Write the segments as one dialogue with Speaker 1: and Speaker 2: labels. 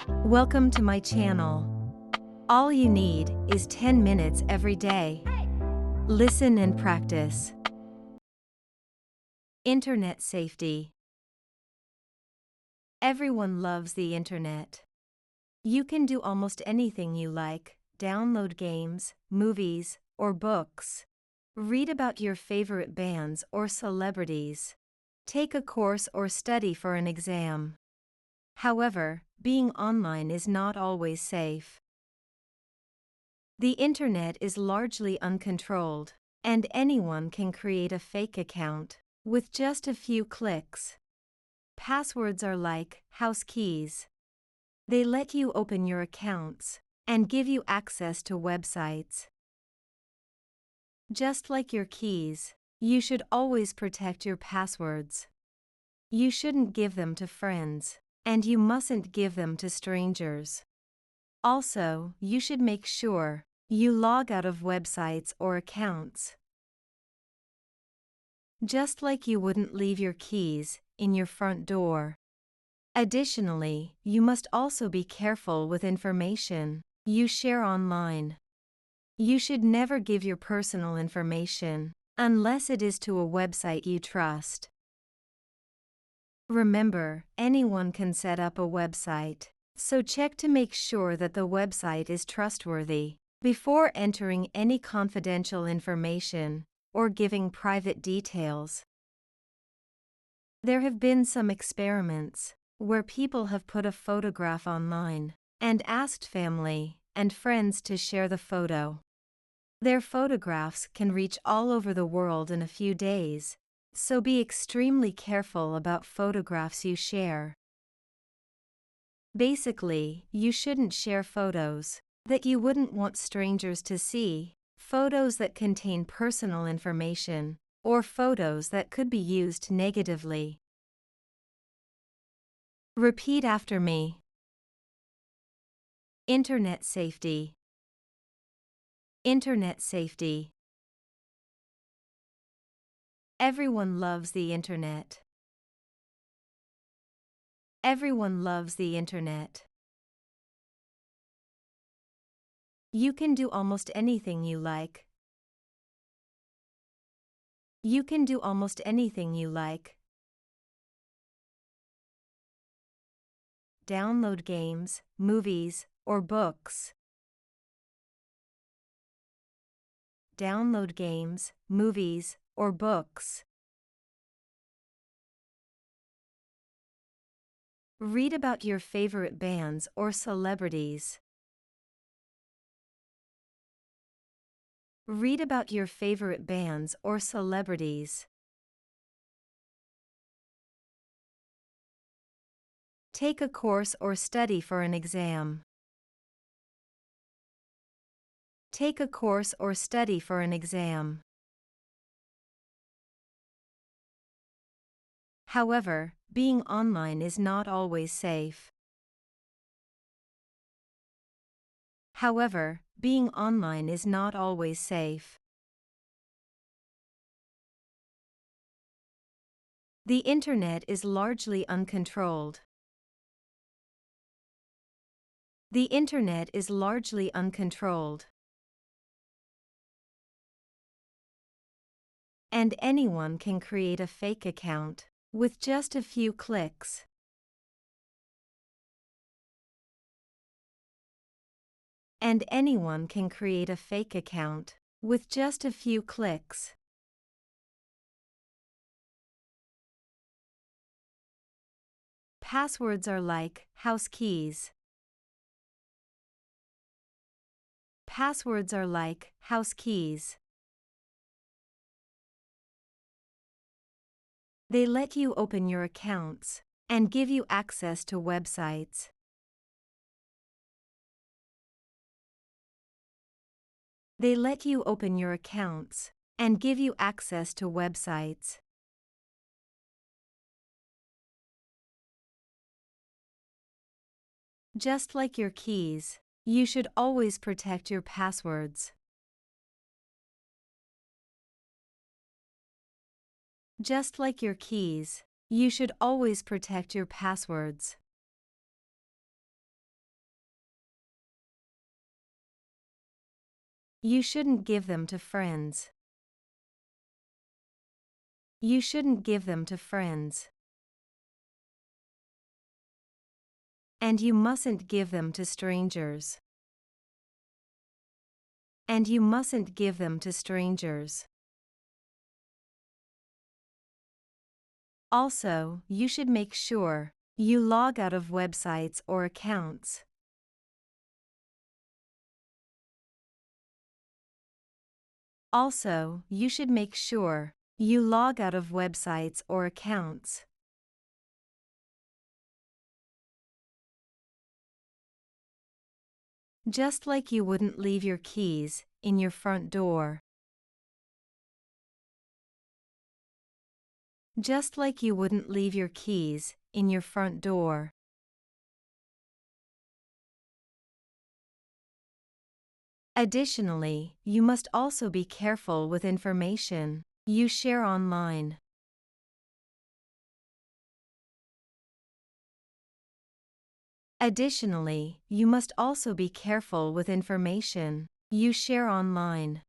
Speaker 1: Welcome to my channel. All you need is 10 minutes every day. Listen and practice. Internet safety. Everyone loves the internet. You can do almost anything you like, download games, movies, or books. Read about your favorite bands or celebrities. Take a course or study for an exam. However, being online is not always safe. The internet is largely uncontrolled, and anyone can create a fake account with just a few clicks. Passwords are like house keys. They let you open your accounts and give you access to websites. Just like your keys, you should always protect your passwords. You shouldn't give them to friends, and you mustn't give them to strangers. Also, you should make sure you log out of websites or accounts. Just like you wouldn't leave your keys in your front door. Additionally, you must also be careful with information you share online. You should never give your personal information unless it is to a website you trust. Remember, anyone can set up a website, so check to make sure that the website is trustworthy before entering any confidential information or giving private details. There have been some experiments where people have put a photograph online and asked family and friends to share the photo. Their photographs can reach all over the world in a few days, so be extremely careful about photographs you share. Basically, you shouldn't share photos that you wouldn't want strangers to see, photos that contain personal information, or photos that could be used negatively. Repeat after me. Internet safety. Internet safety. Everyone loves the internet. Everyone loves the internet. You can do almost anything you like. You can do almost anything you like. Download games, movies, or books. Download games, movies, or books. Read about your favorite bands or celebrities. Read about your favorite bands or celebrities. Take a course or study for an exam. Take a course or study for an exam. However, being online is not always safe. However, being online is not always safe. The internet is largely uncontrolled. The internet is largely uncontrolled. And anyone can create a fake account with just a few clicks. And anyone can create a fake account with just a few clicks. Passwords are like house keys. Passwords are like house keys. They let you open your accounts and give you access to websites. They let you open your accounts and give you access to websites. Just like your keys, you should always protect your passwords. Just like your keys, you should always protect your passwords. You shouldn't give them to friends. You shouldn't give them to friends. And you mustn't give them to strangers. And you mustn't give them to strangers. Also, you should make sure you log out of websites or accounts. Also, you should make sure you log out of websites or accounts. Just like you wouldn't leave your keys in your front door. Just like you wouldn't leave your keys in your front door. Additionally, you must also be careful with information you share online. Additionally, you must also be careful with information you share online.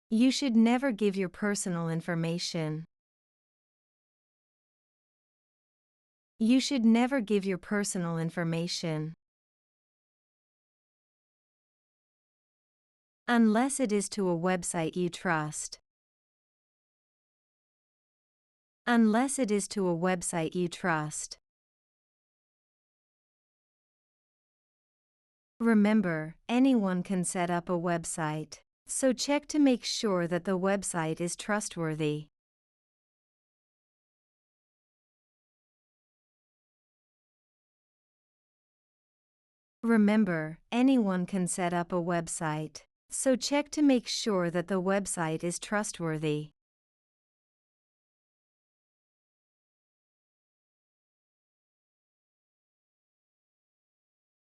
Speaker 1: You should never give your personal information. You should never give your personal information. Unless it is to a website you trust. Unless it is to a website you trust. Remember, anyone can set up a website, so check to make sure that the website is trustworthy. Remember, anyone can set up a website, so check to make sure that the website is trustworthy.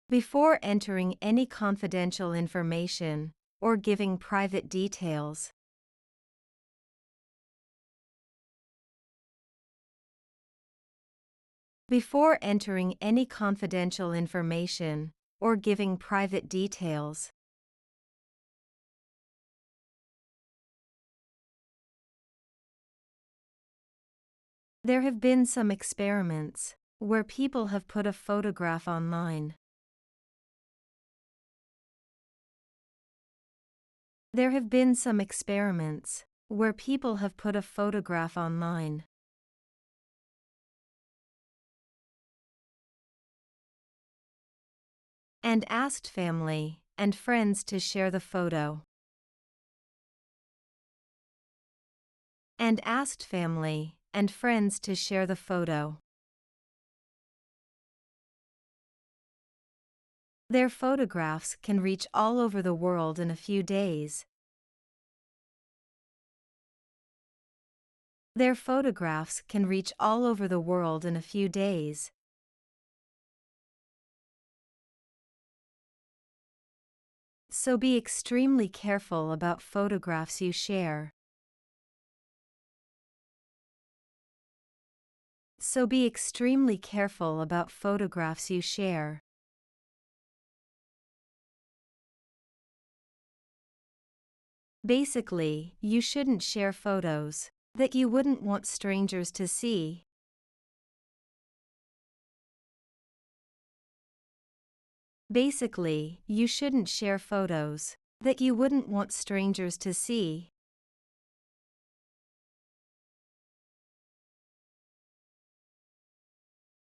Speaker 1: Before entering any confidential information or giving private details. Before entering any confidential information or giving private details. There have been some experiments where people have put a photograph online. There have been some experiments where people have put a photograph online. And asked family and friends to share the photo. And asked family and friends to share the photo. Their photographs can reach all over the world in a few days. Their photographs can reach all over the world in a few days. So be extremely careful about photographs you share. So be extremely careful about photographs you share. Basically, you shouldn't share photos that you wouldn't want strangers to see. Basically, you shouldn't share photos that you wouldn't want strangers to see.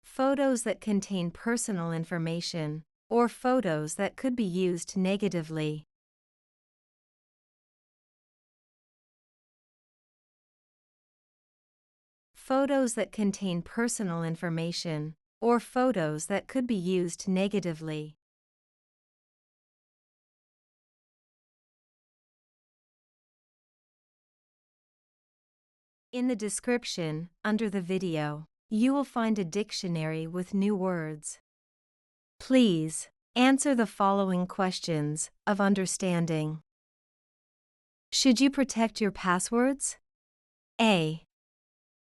Speaker 1: Photos that contain personal information, or photos that could be used negatively. Photos that contain personal information, or photos that could be used negatively. In the description, under the video, you will find a dictionary with new words. Please answer the following questions of understanding. Should you protect your passwords? A.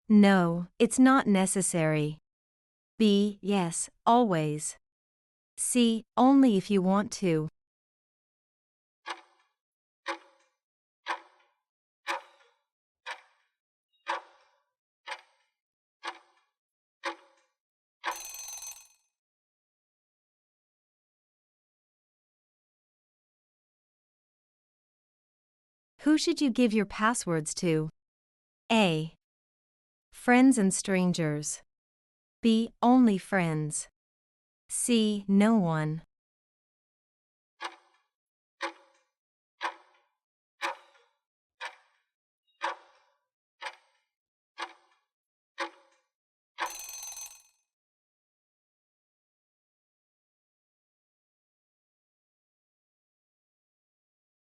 Speaker 1: No, it's not necessary. B. Yes, always. C. Only if you want to. Who should you give your passwords to? A. Friends and strangers. B. Only friends. C. No one.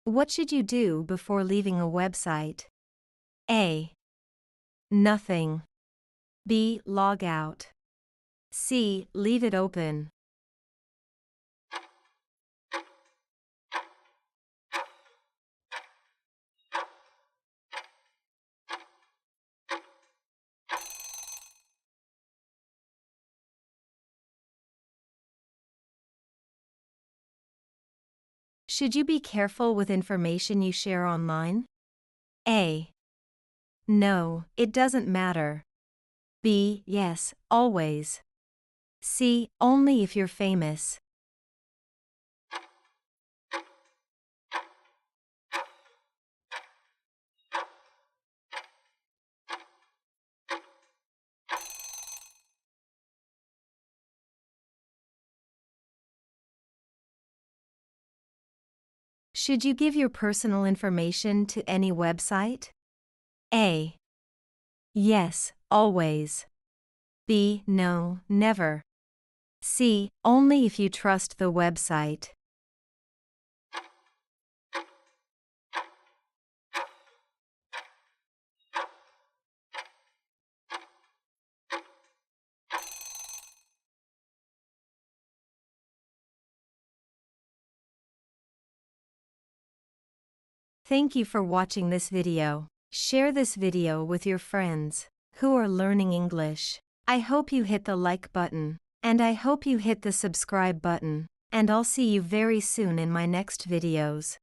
Speaker 1: What should you do before leaving a website? A. Nothing. B. Log out. C. Leave it open. Should you be careful with information you share online? A. No, it doesn't matter. B. Yes, always. C. Only if you're famous. Should you give your personal information to any website? A. Yes, always. B. No, never. C. Only if you trust the website. Thank you for watching this video. Share this video with your friends who are learning English. I hope you hit the like button, and I hope you hit the subscribe button, and I'll see you very soon in my next videos.